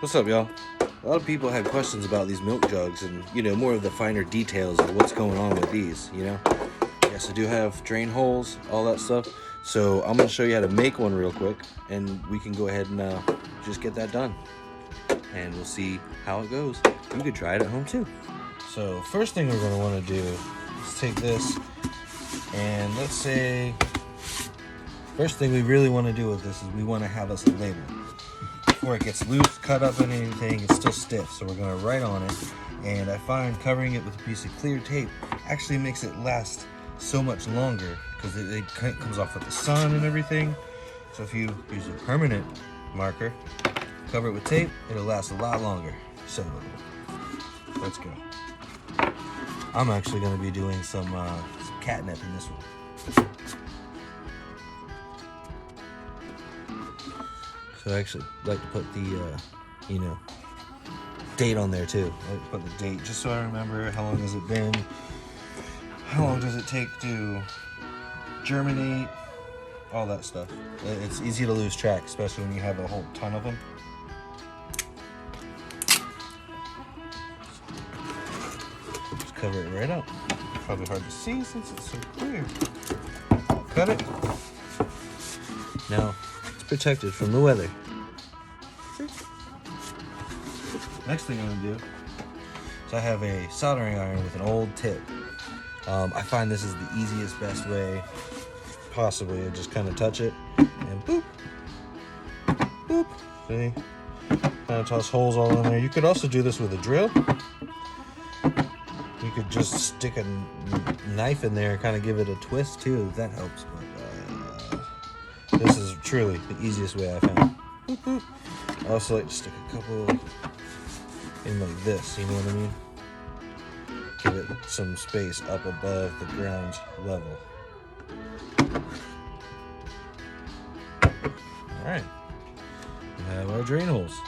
What's up, y'all? A lot of people had questions about these milk jugs and, more of the finer details of what's going on with these, Yes, I do have drain holes, all that stuff. So I'm going to show you how to make one real quick, and we can go ahead and just get that done. And we'll see how it goes. You could try it at home too. So first thing we're going to want to do is take this, and let's say, first thing we really want to do with this is we want to have us a label. Before it gets loose, cut up and anything, it's still stiff. So we're going to write on it. And I find covering it with a piece of clear tape actually makes it last so much longer because it comes off with the sun and everything. So if you use a permanent marker, cover it with tape, it'll last a lot longer. So let's go. I'm actually going to be doing some catnip in this one. So I actually like to put the, date on there too. I like to put the date just so I remember how long has it been, how long does it take to germinate, all that stuff. It's easy to lose track, especially when you have a whole ton of them. Just cover it right up. Probably hard to see since it's so clear. Cut it. Now, protected from the weather. Next thing I'm going to do is I have a soldering iron with an old tip. I find this is the easiest, best way possibly. I just kind of touch it and boop, boop. See? Kind of toss holes all in there. You could also do this with a drill. You could just stick a knife in there and kind of give it a twist too, if that helps. But this is truly the easiest way I found. Boop, boop. I also like to stick a couple in like this, you know what I mean? Give it some space up above the ground level. Alright, we have our drain holes.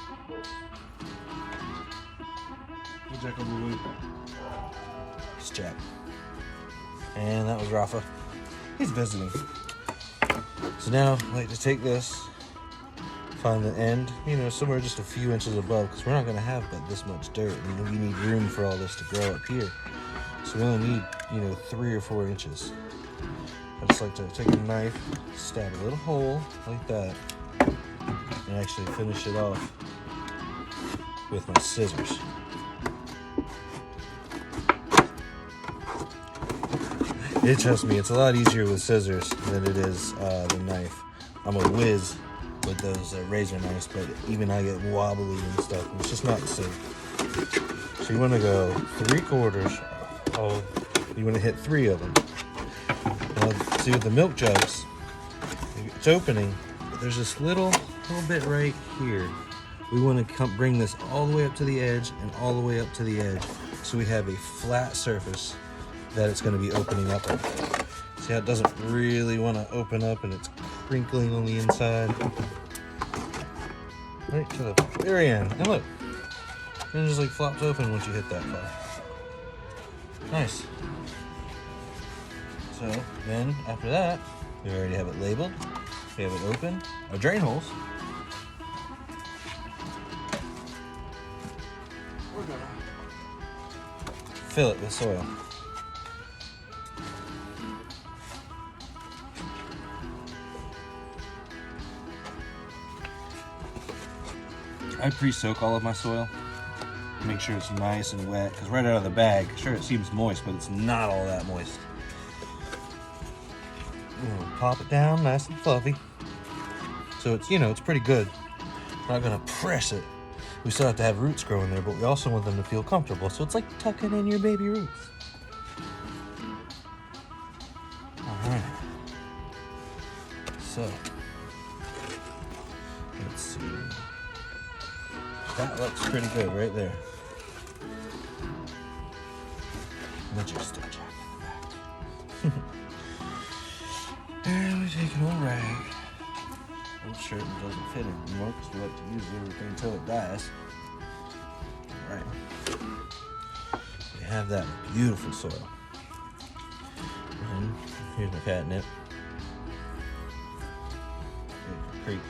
It's Jack. And that was Rafa. He's visiting. So now I like to take this, find the end, somewhere just a few inches above, because we're not going to have but this much dirt. And we need room for all this to grow up here. So we only need, 3 or 4 inches. I just like to take a knife, stab a little hole like that, and actually finish it off with my scissors. Trust me, it's a lot easier with scissors than it is the knife. I'm a whiz with those razor knives, but even I get wobbly and stuff, and it's just not the same. So you want to go 3/4. Oh, you want to hit 3 of them. Now, see with the milk jugs, it's opening, but there's this little bit right here. We want to bring this all the way up to the edge and all the way up to the edge, so we have a flat surface that it's going to be opening up on. See how it doesn't really want to open up and it's crinkling on the inside? Right to the very end. And look, it just like flops open once you hit that far. Nice. So then after that, we already have it labeled. We have it open. Our drain holes. We're gonna fill it with soil. I pre-soak all of my soil. Make sure it's nice and wet, because right out of the bag, sure it seems moist, but it's not all that moist. We'll pop it down nice and fluffy. So it's, it's pretty good. We're not gonna press it. We still have to have roots growing there, but we also want them to feel comfortable. So it's like tucking in your baby roots. All right. So, let's see. That looks pretty good right there. Let your still jack in the back. And we take an old rag. Old shirt that doesn't fit anymore because we like to use everything until it dies. Alright. We have that beautiful soil. And here's my catnip. Creek.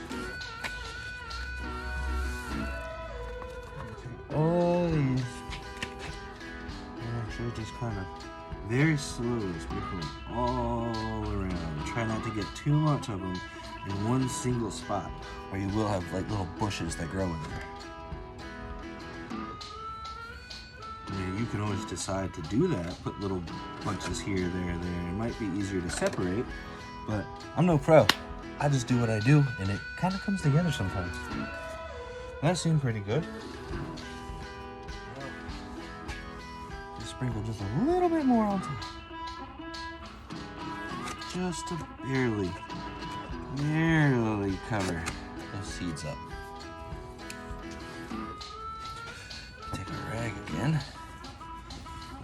all these. And actually just kind of very slowly sprinkle them all around. Try not to get too much of them in one single spot, or you will have like little bushes that grow in there. And you can always decide to do that, put little bunches here, there, there. It might be easier to separate, but I'm no pro. I just do what I do, and it kind of comes together sometimes. That seemed pretty good. Just sprinkle just a little bit more on top. Just to barely cover those seeds up. Take a rag again.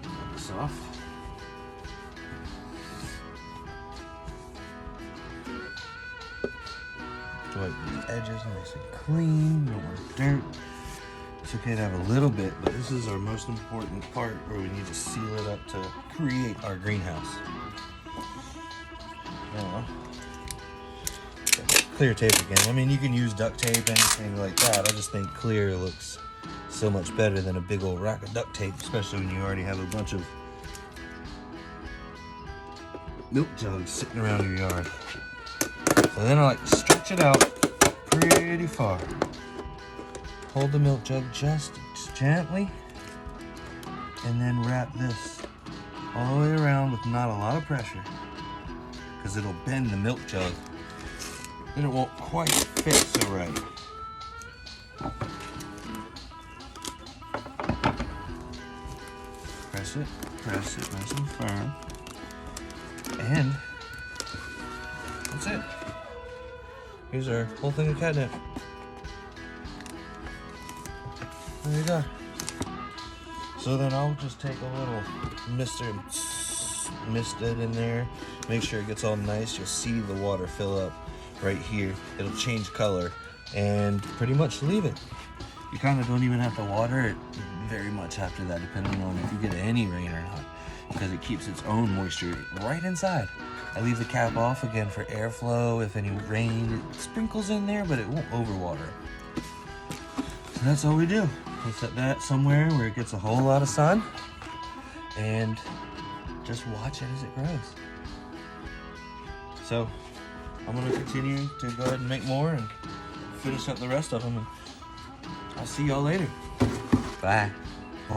Wipe this off. Wipe these edges nice and clean. No more dirt. It's okay to have a little bit, but this is our most important part where we need to seal it up to create our greenhouse. Now, clear tape again. I mean, you can use duct tape, anything like that. I just think clear looks so much better than a big old rack of duct tape, especially when you already have a bunch of milk jugs sitting around your yard. So then I like to stretch it out pretty far. Hold the milk jug just gently, and then wrap this all the way around with not a lot of pressure, because it'll bend the milk jug. Then it won't quite fit so right. Press it nice and firm. And that's it. Here's our whole thing of catnip. There you go. So then I'll just take a little mister and mist it in there. Make sure it gets all nice. You'll see the water fill up right here. It'll change color and pretty much leave it. You kind of don't even have to water it very much after that, depending on if you get any rain or not, because it keeps its own moisture right inside. I leave the cap off again for airflow. If any rain, it sprinkles in there, but it won't overwater. So that's all we do. We set that somewhere where it gets a whole lot of sun and just watch it as it grows. So I'm gonna continue to go ahead and make more and finish up the rest of them, and I'll see y'all later. Bye.